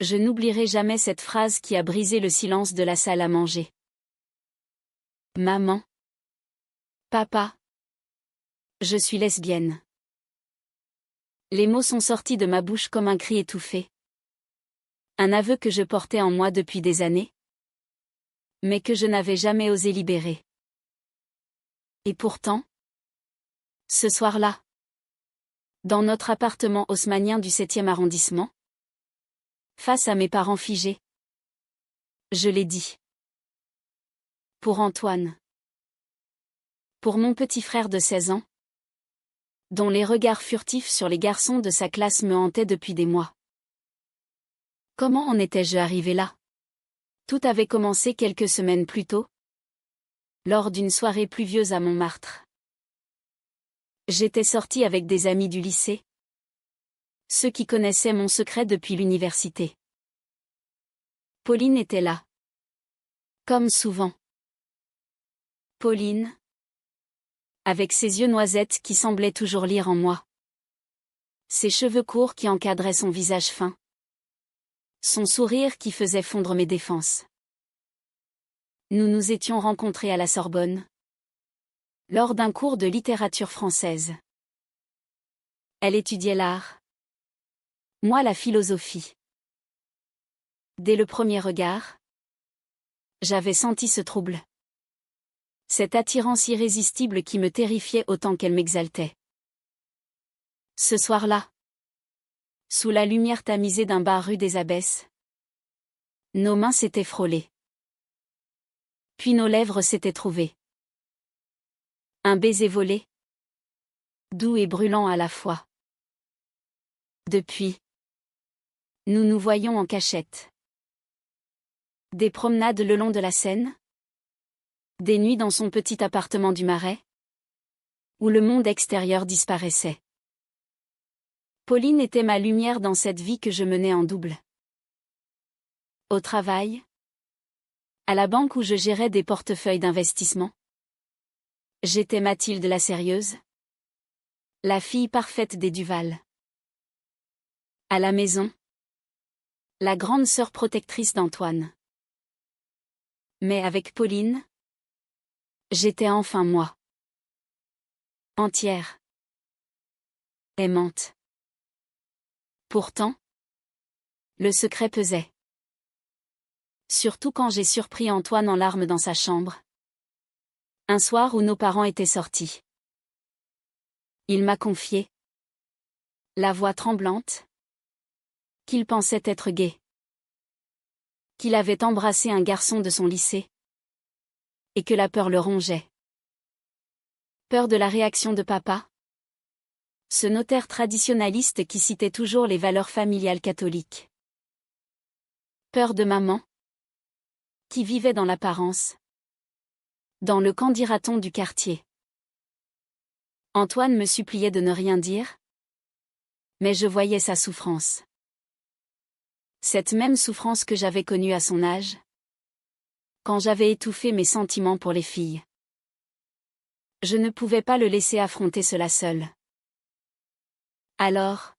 Je n'oublierai jamais cette phrase qui a brisé le silence de la salle à manger. Maman. Papa. Je suis lesbienne. Les mots sont sortis de ma bouche comme un cri étouffé. Un aveu que je portais en moi depuis des années, mais que je n'avais jamais osé libérer. Et pourtant, ce soir-là, dans notre appartement haussmannien du 7e arrondissement, face à mes parents figés, je l'ai dit. Pour Antoine. Pour mon petit frère de 16 ans, dont les regards furtifs sur les garçons de sa classe me hantaient depuis des mois. Comment en étais-je arrivé là? Tout avait commencé quelques semaines plus tôt, lors d'une soirée pluvieuse à Montmartre. J'étais sortie avec des amis du lycée, ceux qui connaissaient mon secret depuis l'université. Pauline était là. Comme souvent. Pauline, avec ses yeux noisettes qui semblaient toujours lire en moi. Ses cheveux courts qui encadraient son visage fin. Son sourire qui faisait fondre mes défenses. Nous nous étions rencontrés à la Sorbonne, lors d'un cours de littérature française. Elle étudiait l'art. Moi la philosophie. Dès le premier regard, j'avais senti ce trouble. Cette attirance irrésistible qui me terrifiait autant qu'elle m'exaltait. Ce soir-là, sous la lumière tamisée d'un bar rue des Abbesses, nos mains s'étaient frôlées. Puis nos lèvres s'étaient trouvées. Un baiser volé, doux et brûlant à la fois. Depuis, nous nous voyons en cachette. Des promenades le long de la Seine, des nuits dans son petit appartement du Marais, où le monde extérieur disparaissait. Pauline était ma lumière dans cette vie que je menais en double. Au travail, à la banque où je gérais des portefeuilles d'investissement, j'étais Mathilde la sérieuse, la fille parfaite des Duval. À la maison, la grande sœur protectrice d'Antoine. Mais avec Pauline, j'étais enfin moi. Entière. Aimante. Pourtant, le secret pesait. Surtout quand j'ai surpris Antoine en larmes dans sa chambre. Un soir où nos parents étaient sortis. Il m'a confié, la voix tremblante, qu'il pensait être gai. Qu'il avait embrassé un garçon de son lycée. Et que la peur le rongeait. Peur de la réaction de papa. Ce notaire traditionnaliste qui citait toujours les valeurs familiales catholiques. Peur de maman. Qui vivait dans l'apparence. Dans le qu'en dira-t-on du quartier. Antoine me suppliait de ne rien dire. Mais je voyais sa souffrance. Cette même souffrance que j'avais connue à son âge. Quand j'avais étouffé mes sentiments pour les filles. Je ne pouvais pas le laisser affronter cela seul. Alors,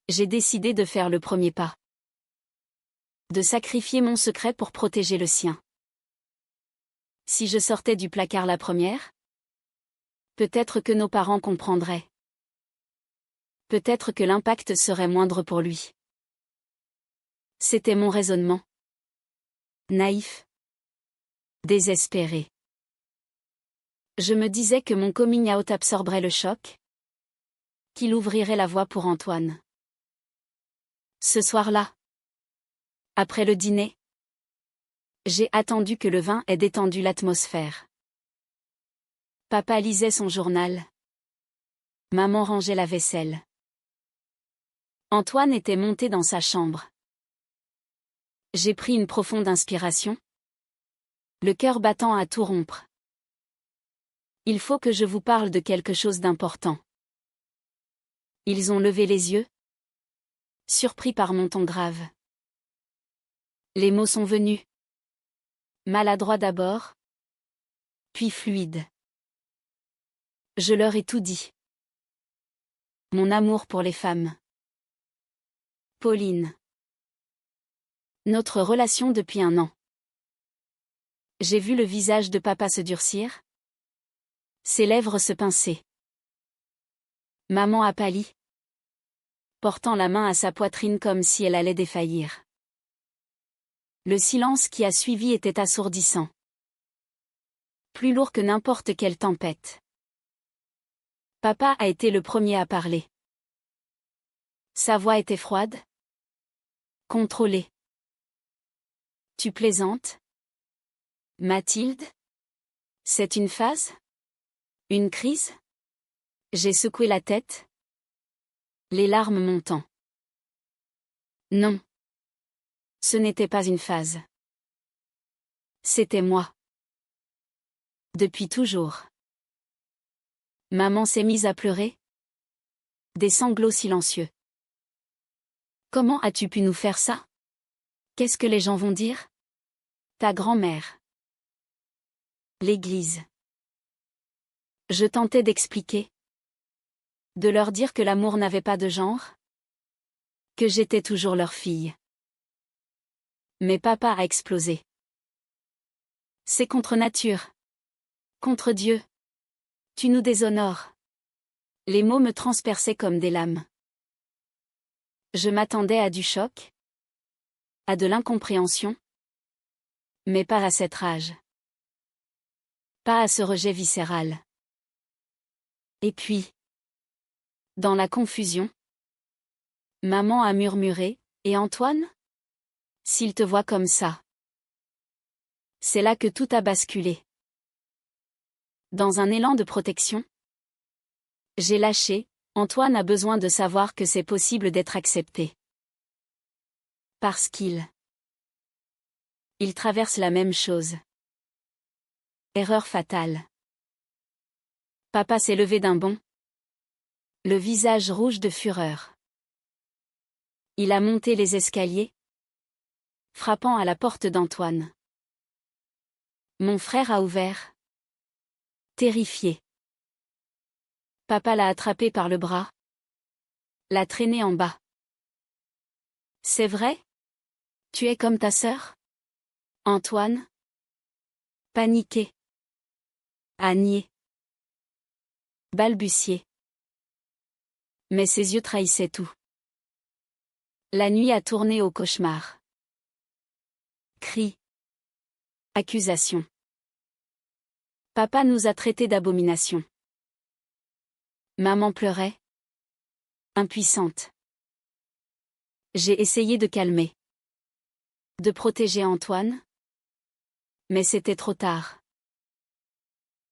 j'ai décidé de faire le premier pas. De sacrifier mon secret pour protéger le sien. Si je sortais du placard la première, peut-être que nos parents comprendraient. Peut-être que l'impact serait moindre pour lui. C'était mon raisonnement. Naïf. Désespéré. Je me disais que mon coming out absorberait le choc. Qu'il ouvrirait la voie pour Antoine. Ce soir-là, après le dîner, j'ai attendu que le vin ait détendu l'atmosphère. Papa lisait son journal. Maman rangeait la vaisselle. Antoine était monté dans sa chambre. J'ai pris une profonde inspiration. Le cœur battant à tout rompre. Il faut que je vous parle de quelque chose d'important. Ils ont levé les yeux, surpris par mon ton grave. Les mots sont venus. Maladroits d'abord, puis fluides. Je leur ai tout dit. Mon amour pour les femmes. Pauline. Notre relation depuis 1 an. J'ai vu le visage de papa se durcir. Ses lèvres se pincer. Maman a pâli, portant la main à sa poitrine comme si elle allait défaillir. Le silence qui a suivi était assourdissant. Plus lourd que n'importe quelle tempête. Papa a été le premier à parler. Sa voix était froide, contrôlée. Tu plaisantes, Mathilde? C'est une phase? Une crise? J'ai secoué la tête, les larmes montant. Non. Ce n'était pas une phase. C'était moi. Depuis toujours. Maman s'est mise à pleurer. Des sanglots silencieux. Comment as-tu pu nous faire ça? Qu'est-ce que les gens vont dire? Ta grand-mère. L'église. Je tentais d'expliquer. De leur dire que l'amour n'avait pas de genre. Que j'étais toujours leur fille. Mais papa a explosé. C'est contre nature. Contre Dieu. Tu nous déshonores. Les mots me transperçaient comme des lames. Je m'attendais à du choc. À de l'incompréhension. Mais pas à cette rage. Pas à ce rejet viscéral. Et puis, dans la confusion, maman a murmuré, et Antoine? S'il te voit comme ça. C'est là que tout a basculé. Dans un élan de protection, j'ai lâché, Antoine a besoin de savoir que c'est possible d'être accepté. Parce qu'il traverse la même chose. Erreur fatale. Papa s'est levé d'un bond. Le visage rouge de fureur. Il a monté les escaliers, frappant à la porte d'Antoine. Mon frère a ouvert. Terrifié. Papa l'a attrapé par le bras. L'a traîné en bas. C'est vrai? Tu es comme ta sœur? Antoine? Paniqué. A nié. Balbutié. Mais ses yeux trahissaient tout. La nuit a tourné au cauchemar. Cris. Accusations. Papa nous a traités d'abominations. Maman pleurait. Impuissante. J'ai essayé de calmer. De protéger Antoine. Mais c'était trop tard.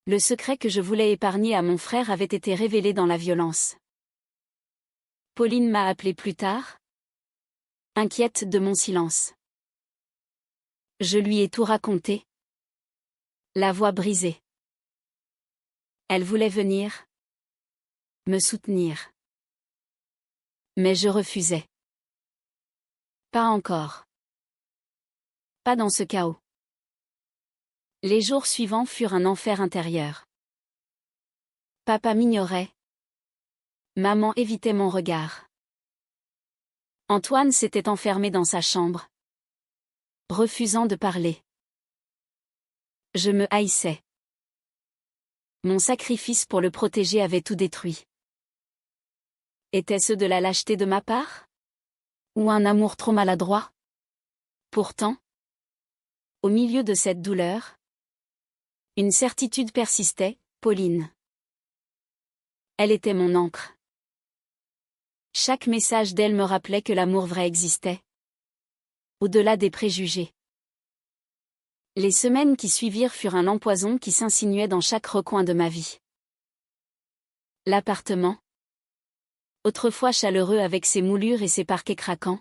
Le secret que je voulais épargner à mon frère avait été révélé dans la violence. Pauline m'a appelé plus tard. Inquiète de mon silence. Je lui ai tout raconté. La voix brisée. Elle voulait venir. Me soutenir. Mais je refusais. Pas encore. Pas dans ce chaos. Les jours suivants furent un enfer intérieur. Papa m'ignorait. Maman évitait mon regard. Antoine s'était enfermé dans sa chambre, refusant de parler. Je me haïssais. Mon sacrifice pour le protéger avait tout détruit. Était-ce de la lâcheté de ma part? Ou un amour trop maladroit? Pourtant, au milieu de cette douleur, une certitude persistait, Pauline. Elle était mon ancre. Chaque message d'elle me rappelait que l'amour vrai existait. Au-delà des préjugés. Les semaines qui suivirent furent un empoison qui s'insinuait dans chaque recoin de ma vie. L'appartement, autrefois chaleureux avec ses moulures et ses parquets craquants,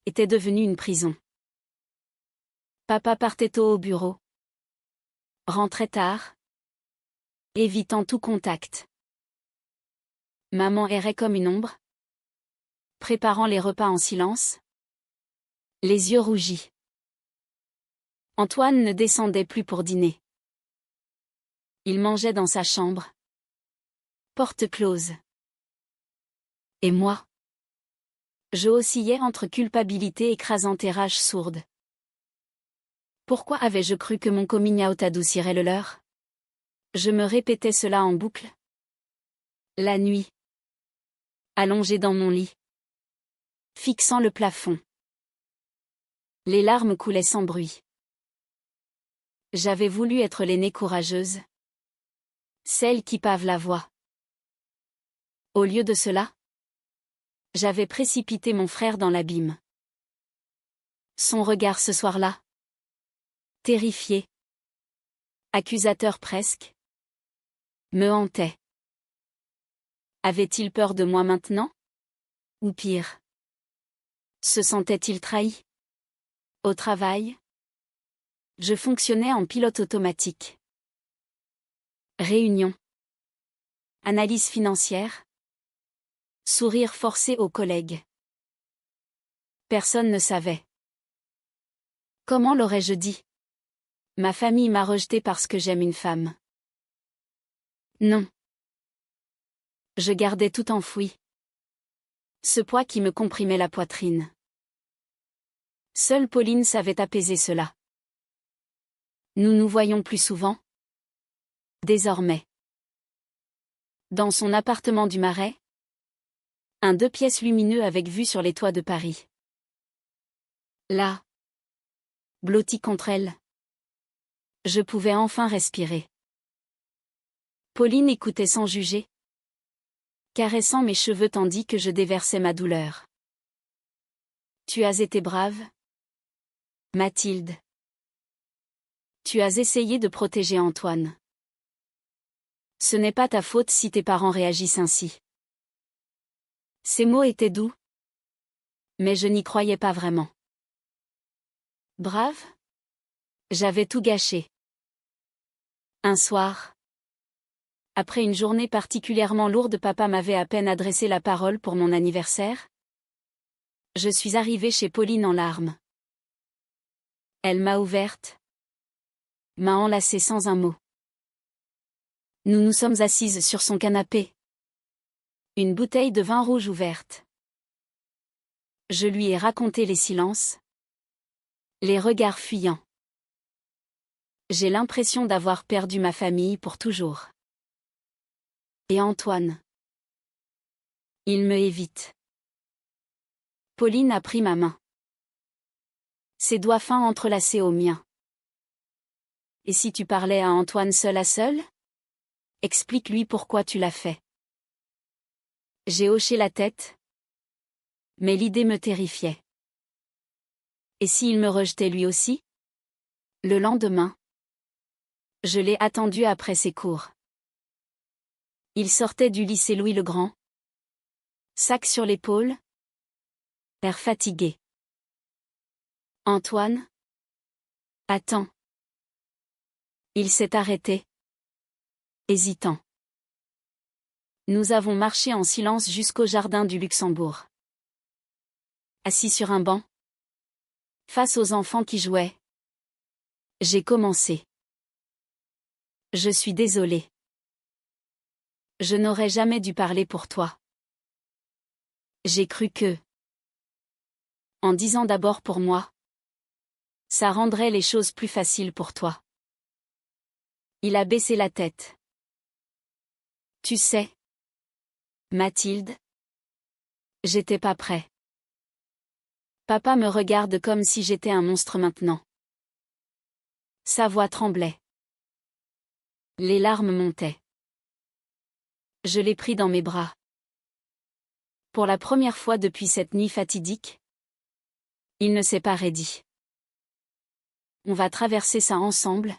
était devenu une prison. Papa partait tôt au bureau. Rentrait tard. Évitant tout contact. Maman errait comme une ombre. Préparant les repas en silence. Les yeux rougis. Antoine ne descendait plus pour dîner. Il mangeait dans sa chambre. Porte close. Et moi? Je oscillais entre culpabilité écrasante et rage sourde. Pourquoi avais-je cru que mon coming out adoucirait le leur? Je me répétais cela en boucle. La nuit. Allongé dans mon lit. Fixant le plafond. Les larmes coulaient sans bruit. J'avais voulu être l'aînée courageuse. Celle qui pave la voie. Au lieu de cela, j'avais précipité mon frère dans l'abîme. Son regard ce soir-là. Terrifié. Accusateur presque. Me hantait. Avait-il peur de moi maintenant? Ou pire? Se sentait-il trahi? Au travail? Je fonctionnais en pilote automatique. Réunion. Analyse financière. Sourire forcé aux collègues. Personne ne savait. Comment l'aurais-je dit? Ma famille m'a rejeté parce que j'aime une femme. Non. Je gardais tout enfoui. Ce poids qui me comprimait la poitrine. Seule Pauline savait apaiser cela. Nous nous voyons plus souvent. Désormais. Dans son appartement du Marais. Un 2 pièces lumineux avec vue sur les toits de Paris. Là. Blotti contre elle. Je pouvais enfin respirer. Pauline écoutait sans juger. Caressant mes cheveux tandis que je déversais ma douleur. Tu as été brave, Mathilde. Tu as essayé de protéger Antoine. Ce n'est pas ta faute si tes parents réagissent ainsi. Ces mots étaient doux. Mais je n'y croyais pas vraiment. Brave? J'avais tout gâché. Un soir. Après une journée particulièrement lourde, papa m'avait à peine adressé la parole pour mon anniversaire. Je suis arrivée chez Pauline en larmes. Elle m'a ouverte. M'a enlacée sans un mot. Nous nous sommes assises sur son canapé. Une bouteille de vin rouge ouverte. Je lui ai raconté les silences. Les regards fuyants. J'ai l'impression d'avoir perdu ma famille pour toujours. Et Antoine. Il me évite. Pauline a pris ma main. Ses doigts fins entrelacés aux miens. Et si tu parlais à Antoine seul à seul? Explique-lui pourquoi tu l'as fait. J'ai hoché la tête. Mais l'idée me terrifiait. Et s'il me rejetait lui aussi? Le lendemain. Je l'ai attendu après ses cours. Il sortait du lycée Louis le Grand. Sac sur l'épaule. L'air fatigué. Antoine? Attends. Il s'est arrêté. Hésitant. Nous avons marché en silence jusqu'au jardin du Luxembourg. Assis sur un banc. Face aux enfants qui jouaient. J'ai commencé. Je suis désolée. Je n'aurais jamais dû parler pour toi. J'ai cru que, en disant d'abord pour moi, ça rendrait les choses plus faciles pour toi. Il a baissé la tête. Tu sais, Mathilde, j'étais pas prêt. Papa me regarde comme si j'étais un monstre maintenant. Sa voix tremblait. Les larmes montaient. Je l'ai pris dans mes bras. Pour la première fois depuis cette nuit fatidique, il ne s'est pas raidi. On va traverser ça ensemble.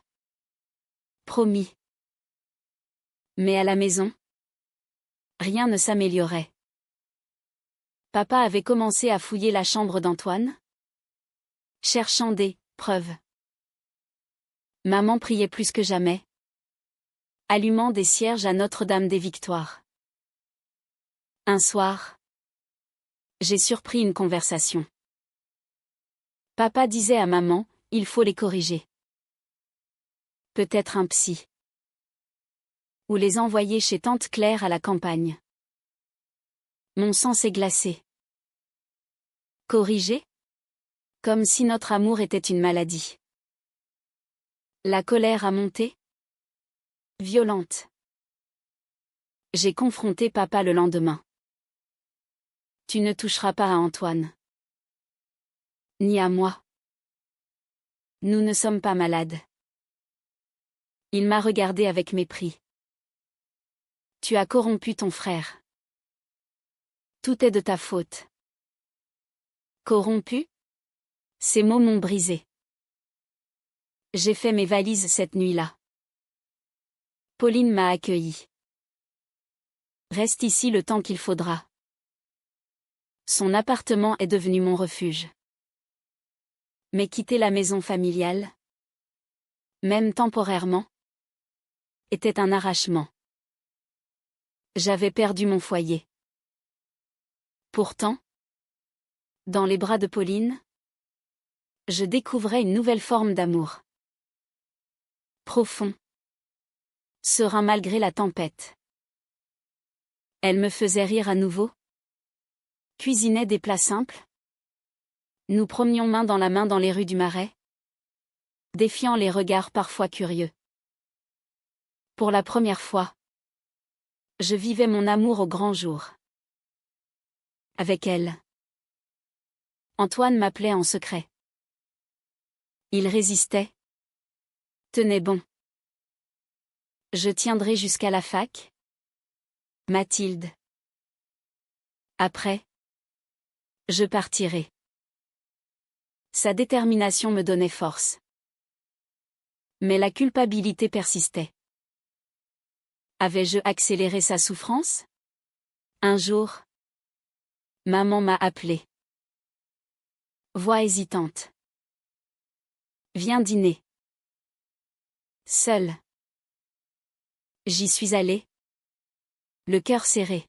Promis. Mais à la maison, rien ne s'améliorait. Papa avait commencé à fouiller la chambre d'Antoine, cherchant des preuves. Maman priait plus que jamais, allumant des cierges à Notre-Dame des Victoires. Un soir, j'ai surpris une conversation. Papa disait à maman, il faut les corriger. Peut-être un psy. Ou les envoyer chez tante Claire à la campagne. Mon sang s'est glacé. Corriger? Comme si notre amour était une maladie. La colère a monté? Violente. J'ai confronté papa le lendemain. Tu ne toucheras pas à Antoine. Ni à moi. Nous ne sommes pas malades. Il m'a regardé avec mépris. Tu as corrompu ton frère. Tout est de ta faute. Corrompu? Ces mots m'ont brisé. J'ai fait mes valises cette nuit-là. Pauline m'a accueilli. Reste ici le temps qu'il faudra. Son appartement est devenu mon refuge. Mais quitter la maison familiale, même temporairement, était un arrachement. J'avais perdu mon foyer. Pourtant, dans les bras de Pauline, je découvrais une nouvelle forme d'amour. Profond. Serein malgré la tempête. Elle me faisait rire à nouveau. Cuisinait des plats simples. Nous promenions main dans la main dans les rues du Marais, défiant les regards parfois curieux. Pour la première fois, je vivais mon amour au grand jour. Avec elle. Antoine m'appelait en secret. Il résistait. Tenait bon. Je tiendrai jusqu'à la fac. Mathilde. Après, je partirai. Sa détermination me donnait force. Mais la culpabilité persistait. Avais-je accéléré sa souffrance? Un jour, maman m'a appelé. Voix hésitante. Viens dîner. Seule. J'y suis allée. Le cœur serré.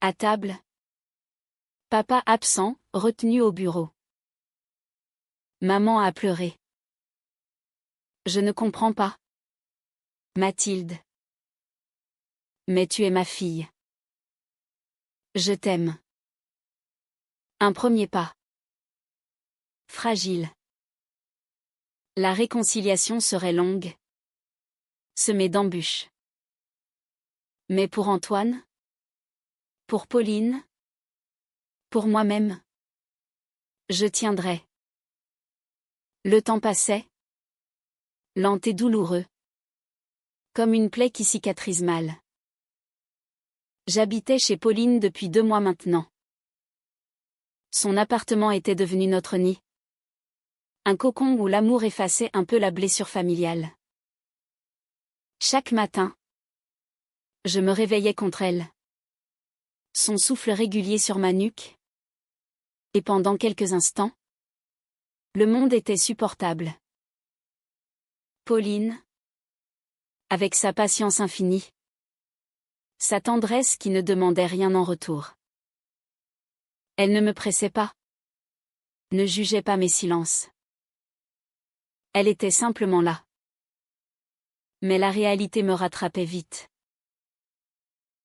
À table. Papa absent, retenu au bureau. Maman a pleuré. Je ne comprends pas. Mathilde. Mais tu es ma fille. Je t'aime. Un premier pas. Fragile. La réconciliation serait longue. Semée d'embûches. Mais pour Antoine? Pour Pauline? Pour moi-même? Je tiendrai. Le temps passait. Lent et douloureux. Comme une plaie qui cicatrise mal. J'habitais chez Pauline depuis 2 mois maintenant. Son appartement était devenu notre nid. Un cocon où l'amour effaçait un peu la blessure familiale. Chaque matin, je me réveillais contre elle. Son souffle régulier sur ma nuque. Et pendant quelques instants, le monde était supportable. Pauline, avec sa patience infinie, sa tendresse qui ne demandait rien en retour. Elle ne me pressait pas, ne jugeait pas mes silences. Elle était simplement là. Mais la réalité me rattrapait vite.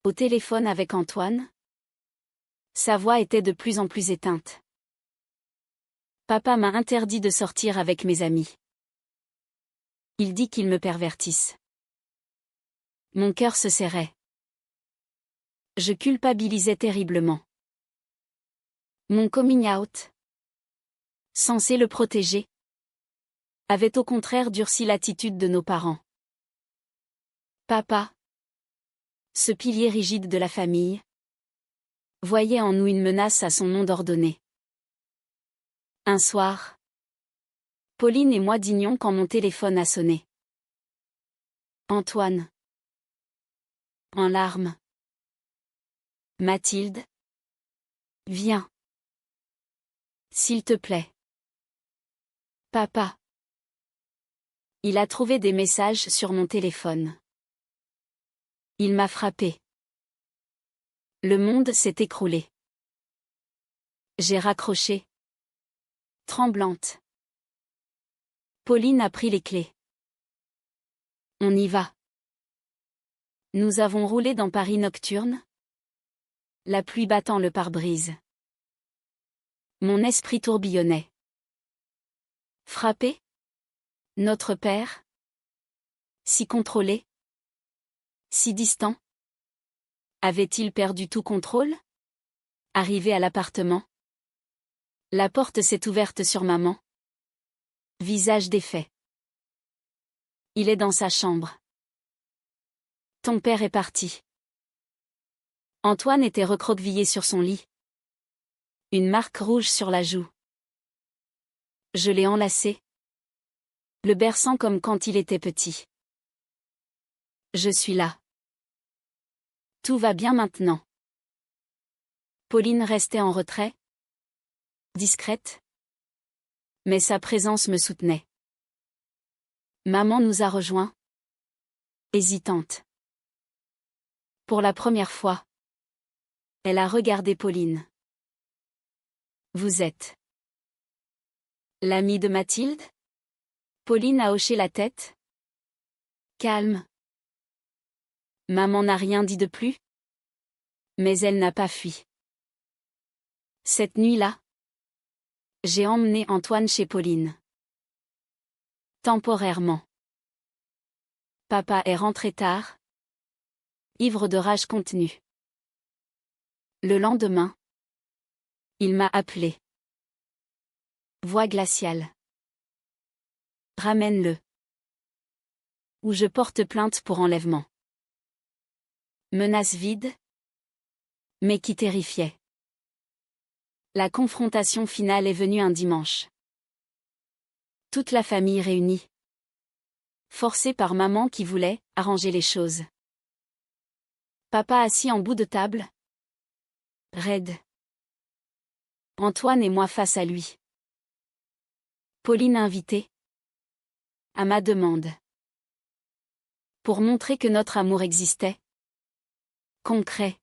Au téléphone avec Antoine, sa voix était de plus en plus éteinte. Papa m'a interdit de sortir avec mes amis. Il dit qu'ils me pervertissent. Mon cœur se serrait. Je culpabilisais terriblement. Mon coming out, censé le protéger, avait au contraire durci l'attitude de nos parents. Papa, ce pilier rigide de la famille, voyait en nous une menace à son nom d'ordonné. Un soir, Pauline et moi dînions quand mon téléphone a sonné. Antoine. En larmes. Mathilde. Viens. S'il te plaît. Papa. Il a trouvé des messages sur mon téléphone. Il m'a frappé. Le monde s'est écroulé. J'ai raccroché. Tremblante. Pauline a pris les clés. On y va. Nous avons roulé dans Paris nocturne. La pluie battant le pare-brise. Mon esprit tourbillonnait. Frappé? Notre père? Si contrôlé? Si distant? Avait-il perdu tout contrôle? Arrivé à l'appartement. La porte s'est ouverte sur maman. Visage défait. Il est dans sa chambre. Ton père est parti. Antoine était recroquevillé sur son lit. Une marque rouge sur la joue. Je l'ai enlacé. Le berçant comme quand il était petit. Je suis là. Tout va bien maintenant. Pauline restait en retrait. Discrète. Mais sa présence me soutenait. Maman nous a rejoints. Hésitante. Pour la première fois. Elle a regardé Pauline. Vous êtes l'amie de Mathilde? Pauline a hoché la tête. Calme. Maman n'a rien dit de plus. Mais elle n'a pas fui. Cette nuit-là, j'ai emmené Antoine chez Pauline. Temporairement. Papa est rentré tard. Ivre de rage contenue. Le lendemain, il m'a appelé. Voix glaciale. Ramène-le. Ou je porte plainte pour enlèvement. Menace vide, mais qui terrifiait. La confrontation finale est venue un dimanche. Toute la famille réunie. Forcée par maman qui voulait arranger les choses. Papa assis en bout de table. Raide. Antoine et moi face à lui. Pauline invitée. À ma demande. Pour montrer que notre amour existait. Concret.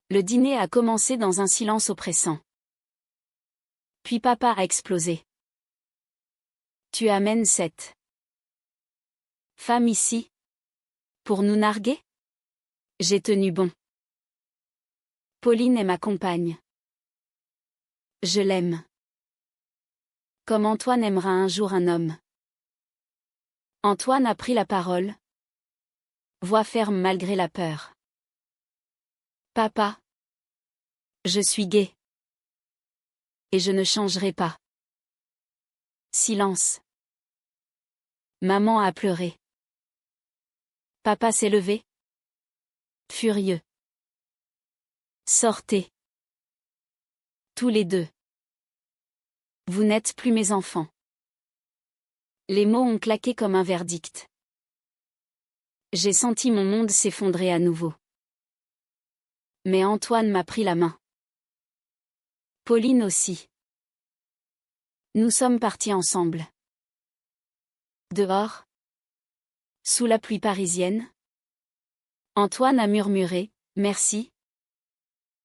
Le dîner a commencé dans un silence oppressant. Puis papa a explosé. Tu amènes cette femme ici? Pour nous narguer? J'ai tenu bon. Pauline est ma compagne. Je l'aime. Comme Antoine aimera un jour un homme. Antoine a pris la parole. Voix ferme malgré la peur. Papa. Je suis gay. Et je ne changerai pas. Silence. Maman a pleuré. Papa s'est levé. Furieux. Sortez. Tous les deux. Vous n'êtes plus mes enfants. Les mots ont claqué comme un verdict. J'ai senti mon monde s'effondrer à nouveau. Mais Antoine m'a pris la main. Pauline aussi. Nous sommes partis ensemble. Dehors. Sous la pluie parisienne. Antoine a murmuré, merci.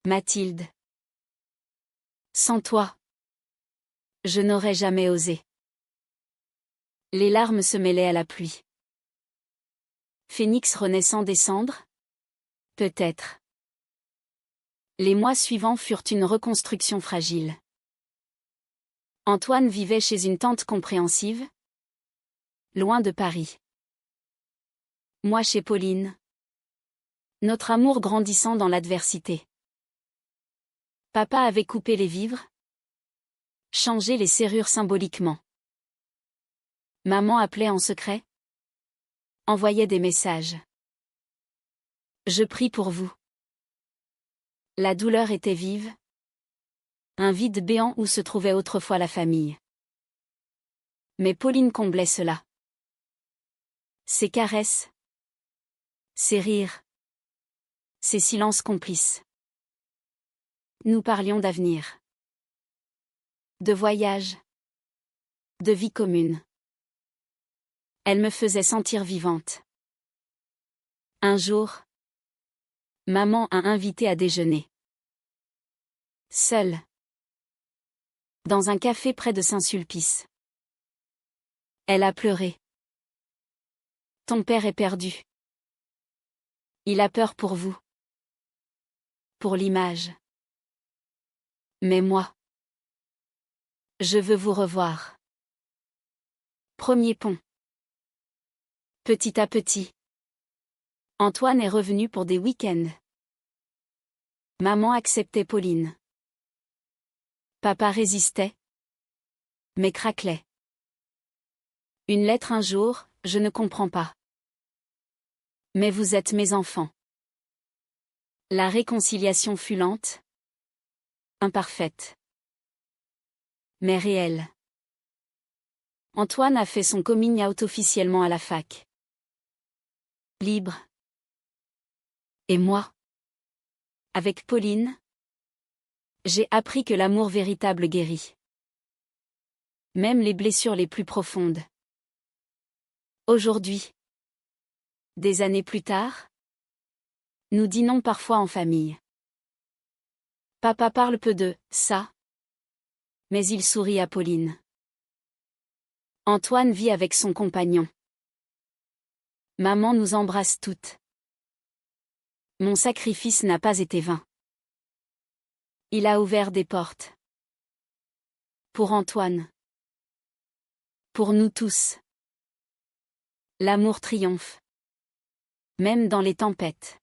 Mathilde. Sans toi. Je n'aurais jamais osé. Les larmes se mêlaient à la pluie. Phénix renaissant des cendres? Peut-être. Les mois suivants furent une reconstruction fragile. Antoine vivait chez une tante compréhensive. Loin de Paris. Moi chez Pauline. Notre amour grandissant dans l'adversité. Papa avait coupé les vivres. Changé les serrures symboliquement. Maman appelait en secret. Envoyait des messages. Je prie pour vous. La douleur était vive. Un vide béant où se trouvait autrefois la famille. Mais Pauline comblait cela. Ses caresses. Ses rires. Ses silences complices. Nous parlions d'avenir. De voyage. De vie commune. Elle me faisait sentir vivante. Un jour, maman a invité à déjeuner. Seule. Dans un café près de Saint-Sulpice. Elle a pleuré. Ton père est perdu. Il a peur pour vous. Pour l'image. Mais moi. Je veux vous revoir. Premier pont. Petit à petit. Antoine est revenu pour des week-ends. Maman acceptait Pauline. Papa résistait, mais craquelait. Une lettre un jour, je ne comprends pas. Mais vous êtes mes enfants. La réconciliation fut lente, imparfaite, mais réelle. Antoine a fait son coming out officiellement à la fac. Libre. Et moi? Avec Pauline, j'ai appris que l'amour véritable guérit. Même les blessures les plus profondes. Aujourd'hui, des années plus tard, nous dînons parfois en famille. Papa parle peu de ça, mais il sourit à Pauline. Antoine vit avec son compagnon. Maman nous embrasse toutes. Mon sacrifice n'a pas été vain. Il a ouvert des portes. Pour Antoine. Pour nous tous. L'amour triomphe. Même dans les tempêtes.